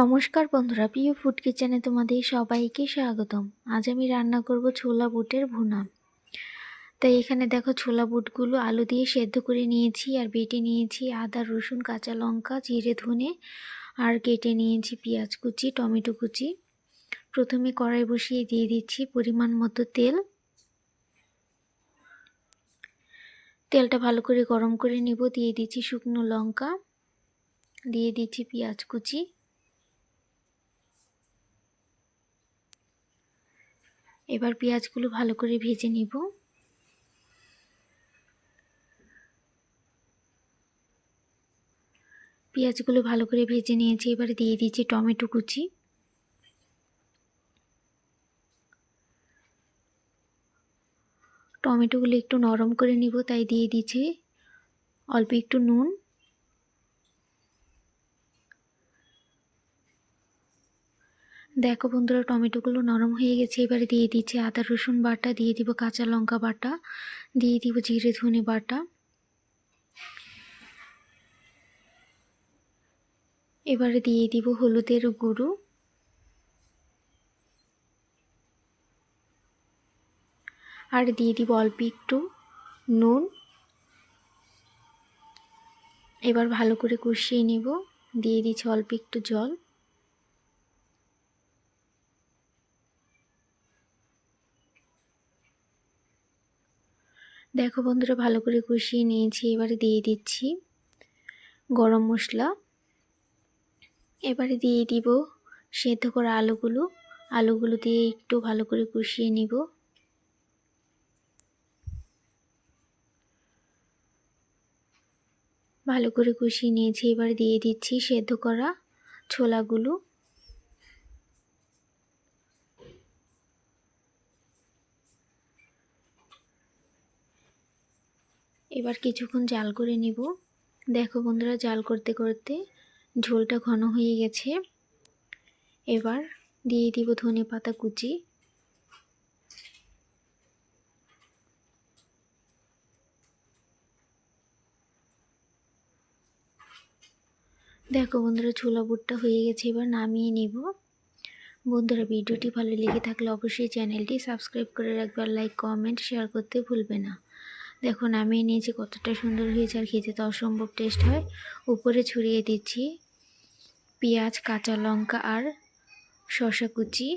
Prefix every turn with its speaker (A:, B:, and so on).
A: নমস্কার বন্ধুরা, প্রিয় ফুড কিচেনে তোমাদের সবাইকে স্বাগতম। আজ আমি রান্না করব ছোলা বুটের ভুনা। তাই এখানে দেখো ছোলা বুটগুলো আলু দিয়ে সেদ্ধ করে নিয়েছি আর বেটে নিয়েছি আদা, রসুন, কাঁচা লঙ্কা, জিরে, ধনে আর কেটে নিয়েছি পেঁয়াজ কুচি, টমেটো কুচি। প্রথমে কড়াই বসিয়ে দিয়ে দিচ্ছি পরিমাণ মতো তেল। তেলটা ভালো করে গরম করে নিব। দিয়ে দিচ্ছি শুকনো লঙ্কা, দিয়ে দিচ্ছি পেঁয়াজ কুচি। এবার পেঁয়াজগুলো ভালো করে ভেজে নিব। পেঁয়াজগুলো ভালো করে ভেজে নিয়েছি। এবারে দিয়ে দিচ্ছি টমেটো কুচি। টমেটোগুলো একটু নরম করে নিব, তাই দিয়ে দিচ্ছি অল্প একটু নুন। দেখো বন্ধুরা, টমেটোগুলো নরম হয়ে গেছে। এবারে দিয়ে দিচ্ছি আদা রসুন বাটা, দিয়ে দিব কাঁচা লঙ্কা বাটা, দিয়ে দিব জিরে ধনে বাটা। এবারে দিয়ে দিব হলুদের গুঁড়ো আর দিয়ে দিব অল্প একটু নুন। এবার ভালো করে কষিয়ে নিব। দিয়ে দিচ্ছি অল্প একটু জল। দেখো বন্ধুরা, ভালো করে কষিয়ে নিয়েছি। এবারে দিয়ে দিচ্ছি গরম মশলা। এবারে দিয়ে দিব সেদ্ধ করা আলুগুলো দিয়ে একটু ভালো করে কষিয়ে নিব। ভালো করে কষিয়ে নিয়েছি। এবার দিয়ে দিচ্ছি সেদ্ধ করা ছোলাগুলো। এবার কিছুক্ষণ জাল করে নিব। দেখো বন্ধুরা, জাল করতে করতে ঝোলটা ঘন হয়ে গেছে। এবার দিয়ে দিব ধনেপাতা কুচি। দেখো বন্ধুরা, ছোলা বুটটা হয়ে গেছে। এবার নামিয়ে নিব। বন্ধুরা, ভিডিওটি ভালো লেগে থাকলে অবশ্যই চ্যানেলটি সাবস্ক্রাইব করে রাখবে আর লাইক, কমেন্ট, শেয়ার করতে ভুলবে না। দেখো নামিয়ে নিয়েছি, কতটা সুন্দর হয়েছে আর খেতে তো অসম্ভব টেস্ট হয়। উপরে ছড়িয়ে দিচ্ছি পেঁয়াজ, কাঁচা লঙ্কা আর শসা কুচি।